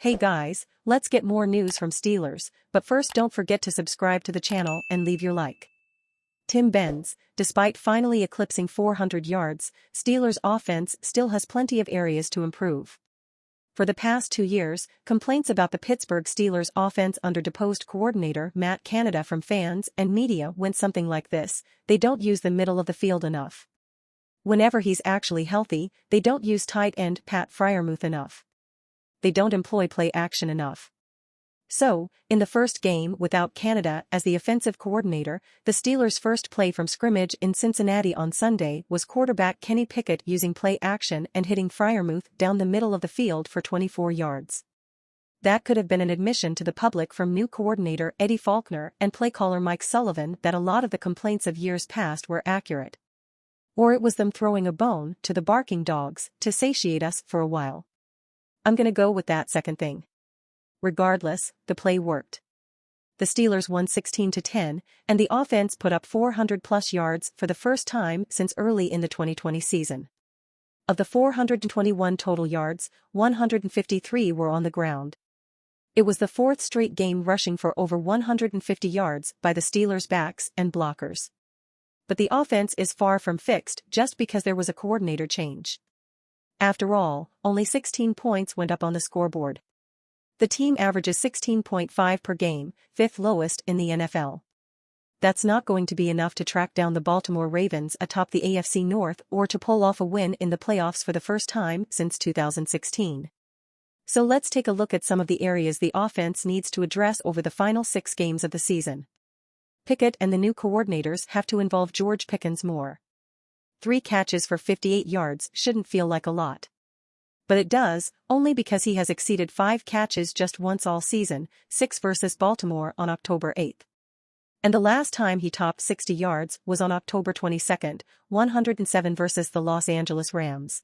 Hey guys, let's get more news from Steelers, but first don't forget to subscribe to the channel and leave your like. Tim Benz, despite finally eclipsing 400 yards, Steelers' offense still has plenty of areas to improve. For the past 2 years, complaints about the Pittsburgh Steelers' offense under deposed coordinator Matt Canada from fans and media went something like this: they don't use the middle of the field enough. Whenever he's actually healthy, they don't use tight end Pat Freiermuth enough. They don't employ play action enough. So, in the first game without Canada as the offensive coordinator, the Steelers' first play from scrimmage in Cincinnati on Sunday was quarterback Kenny Pickett using play action and hitting Freiermuth down the middle of the field for 24 yards. That could have been an admission to the public from new coordinator Eddie Faulkner and play caller Mike Sullivan that a lot of the complaints of years past were accurate. Or it was them throwing a bone to the barking dogs to satiate us for a while. I'm gonna go with that second thing. Regardless, the play worked. The Steelers won 16-10, and the offense put up 400-plus yards for the first time since early in the 2020 season. Of the 421 total yards, 153 were on the ground. It was the fourth straight game rushing for over 150 yards by the Steelers' backs and blockers. But the offense is far from fixed just because there was a coordinator change. After all, only 16 points went up on the scoreboard. The team averages 16.5 per game, fifth lowest in the NFL. That's not going to be enough to track down the Baltimore Ravens atop the AFC North or to pull off a win in the playoffs for the first time since 2016. So let's take a look at some of the areas the offense needs to address over the final 6 games of the season. Pickett and the new coordinators have to involve George Pickens more. 3 catches for 58 yards shouldn't feel like a lot. But it does, only because he has exceeded 5 catches just once all season, 6 versus Baltimore on October 8th. And the last time he topped 60 yards was on October 22nd, 107 versus the Los Angeles Rams.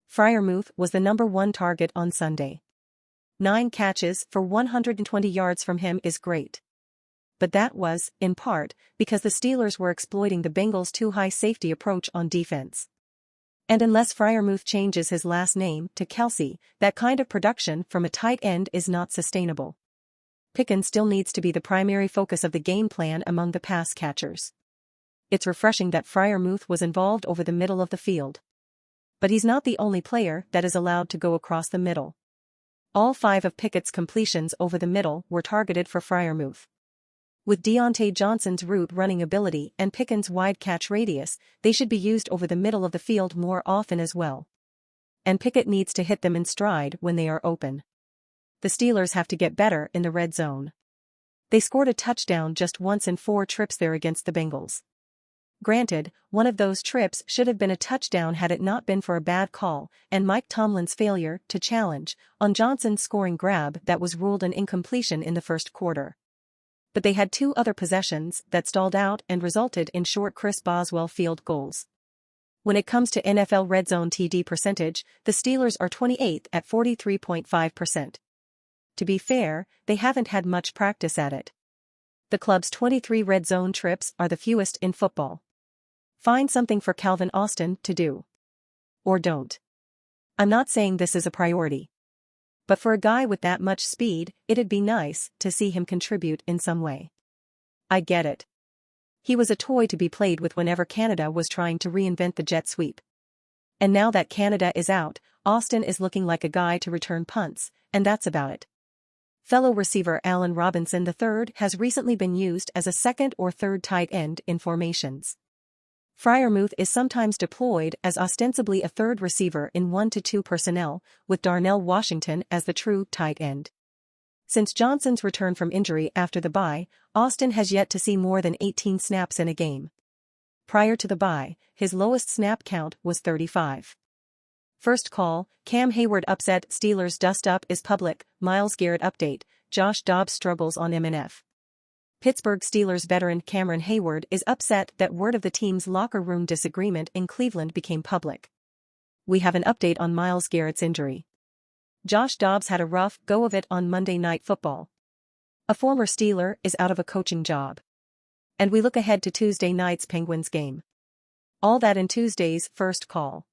Freiermuth was the #1 target on Sunday. 9 catches for 120 yards from him is great. But that was, in part, because the Steelers were exploiting the Bengals' too-high safety approach on defense. And unless Freiermuth changes his last name to Kelsey, that kind of production from a tight end is not sustainable. Pickens still needs to be the primary focus of the game plan among the pass catchers. It's refreshing that Freiermuth was involved over the middle of the field. But he's not the only player that is allowed to go across the middle. All 5 of Pickett's completions over the middle were targeted for Freiermuth. With Deontay Johnson's route running ability and Pickens' wide catch radius, they should be used over the middle of the field more often as well. And Pickett needs to hit them in stride when they are open. The Steelers have to get better in the red zone. They scored a touchdown just once in 4 trips there against the Bengals. Granted, one of those trips should have been a touchdown had it not been for a bad call and Mike Tomlin's failure to challenge on Johnson's scoring grab that was ruled an incompletion in the first quarter. But they had 2 other possessions that stalled out and resulted in short Chris Boswell field goals. When it comes to NFL red zone TD percentage, the Steelers are 28th at 43.5%. To be fair, they haven't had much practice at it. The club's 23 red zone trips are the fewest in football. Find something for Calvin Austin to do. Or don't. I'm not saying this is a priority. But for a guy with that much speed, it'd be nice to see him contribute in some way. I get it. He was a toy to be played with whenever Canada was trying to reinvent the jet sweep. And now that Canada is out, Austin is looking like a guy to return punts, and that's about it. Fellow receiver Allen Robinson III has recently been used as a second or third tight end in formations. Freiermuth is sometimes deployed as ostensibly a third receiver in 1-2 personnel, with Darnell Washington as the true tight end. Since Johnson's return from injury after the bye, Austin has yet to see more than 18 snaps in a game. Prior to the bye, his lowest snap count was 35. First call, Cam Hayward upset Steelers dust-up is public, Myles Garrett update, Josh Dobbs struggles on MNF. Pittsburgh Steelers veteran Cameron Hayward is upset that word of the team's locker room disagreement in Cleveland became public. We have an update on Myles Garrett's injury. Josh Dobbs had a rough go of it on Monday Night Football. A former Steeler is out of a coaching job. And we look ahead to Tuesday night's Penguins game. All that in Tuesday's first call.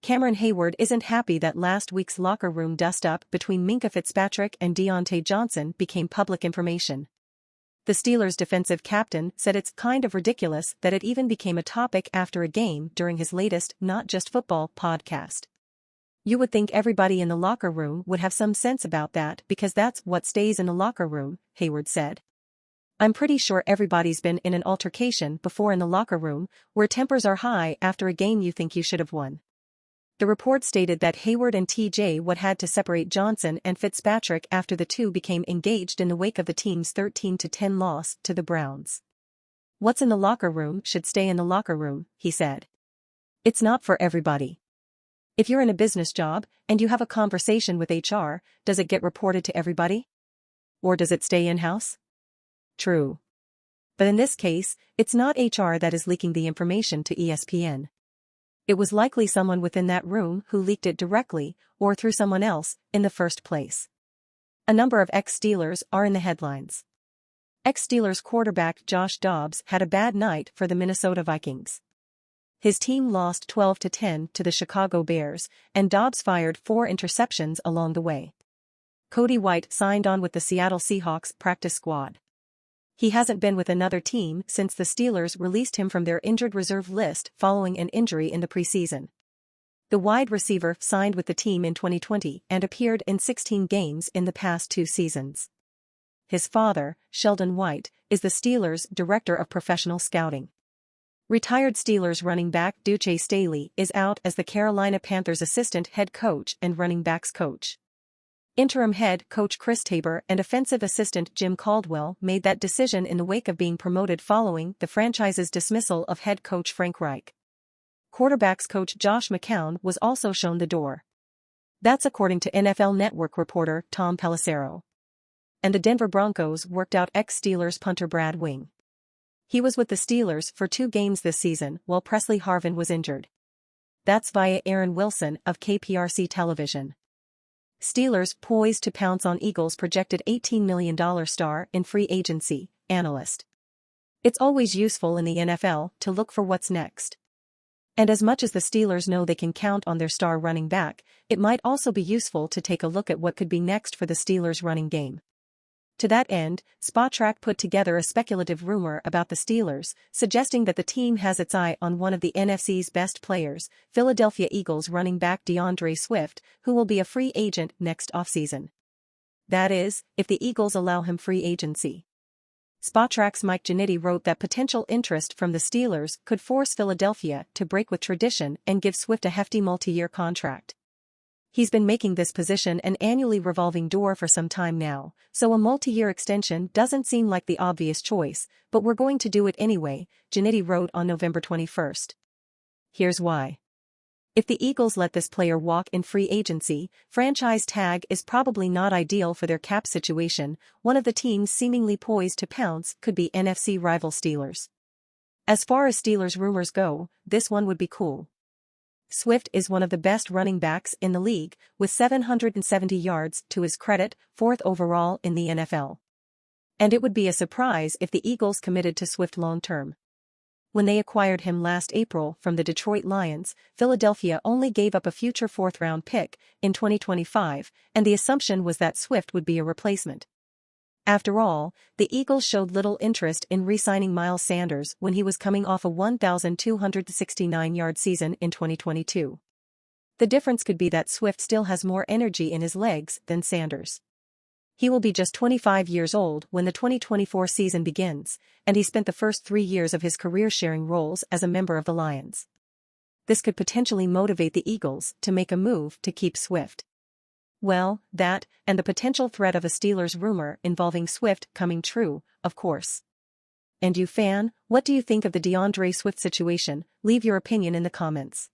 Cameron Hayward isn't happy that last week's locker room dust-up between Minkah Fitzpatrick and Deontay Johnson became public information. The Steelers' defensive captain said it's kind of ridiculous that it even became a topic after a game during his latest Not Just Football podcast. You would think everybody in the locker room would have some sense about that because that's what stays in the locker room, Hayward said. I'm pretty sure everybody's been in an altercation before in the locker room where tempers are high after a game you think you should have won. The report stated that Hayward and TJ Watt had to separate Johnson and Fitzpatrick after the two became engaged in the wake of the team's 13-10 loss to the Browns. What's in the locker room should stay in the locker room, he said. It's not for everybody. If you're in a business job and you have a conversation with HR, does it get reported to everybody? Or does it stay in-house? True. But in this case, it's not HR that is leaking the information to ESPN. It was likely someone within that room who leaked it directly, or through someone else, in the first place. A number of ex-Steelers are in the headlines. Ex-Steelers quarterback Josh Dobbs had a bad night for the Minnesota Vikings. His team lost 12-10 to the Chicago Bears, and Dobbs fired 4 interceptions along the way. Cody White signed on with the Seattle Seahawks practice squad. He hasn't been with another team since the Steelers released him from their injured reserve list following an injury in the preseason. The wide receiver signed with the team in 2020 and appeared in 16 games in the past 2 seasons. His father, Sheldon White, is the Steelers' director of professional scouting. Retired Steelers running back Duce Staley is out as the Carolina Panthers' assistant head coach and running backs coach. Interim head coach Chris Tabor and offensive assistant Jim Caldwell made that decision in the wake of being promoted following the franchise's dismissal of head coach Frank Reich. Quarterbacks coach Josh McCown was also shown the door. That's according to NFL Network reporter Tom Pelissero. And the Denver Broncos worked out ex-Steelers punter Brad Wing. He was with the Steelers for 2 games this season while Presley Harvin was injured. That's via Aaron Wilson of KPRC Television. Steelers poised to pounce on Eagles' projected $18 million star in free agency, analyst. It's always useful in the NFL to look for what's next. And as much as the Steelers know they can count on their star running back, it might also be useful to take a look at what could be next for the Steelers' running game. To that end, Spotrac put together a speculative rumor about the Steelers, suggesting that the team has its eye on one of the NFC's best players, Philadelphia Eagles running back Dandre Swift, who will be a free agent next offseason. That is, if the Eagles allow him free agency. Spotrac's Mike Giannitti wrote that potential interest from the Steelers could force Philadelphia to break with tradition and give Swift a hefty multi-year contract. He's been making this position an annually revolving door for some time now, so a multi-year extension doesn't seem like the obvious choice, but we're going to do it anyway, Giannitti wrote on November 21st. Here's why. If the Eagles let this player walk in free agency, franchise tag is probably not ideal for their cap situation. One of the teams seemingly poised to pounce could be NFC rival Steelers. As far as Steelers rumors go, this one would be cool. Swift is one of the best running backs in the league, with 770 yards to his credit, 4th overall in the NFL. And it would be a surprise if the Eagles committed to Swift long-term. When they acquired him last April from the Detroit Lions, Philadelphia only gave up a future 4th-round pick in 2025, and the assumption was that Swift would be a replacement. After all, the Eagles showed little interest in re-signing Miles Sanders when he was coming off a 1,269-yard season in 2022. The difference could be that Swift still has more energy in his legs than Sanders. He will be just 25 years old when the 2024 season begins, and he spent the first 3 years of his career sharing roles as a member of the Lions. This could potentially motivate the Eagles to make a move to keep Swift. Well, that, and the potential threat of a Steelers rumor involving Swift coming true, of course. And you fan, what do you think of the Dandre Swift situation? Leave your opinion in the comments.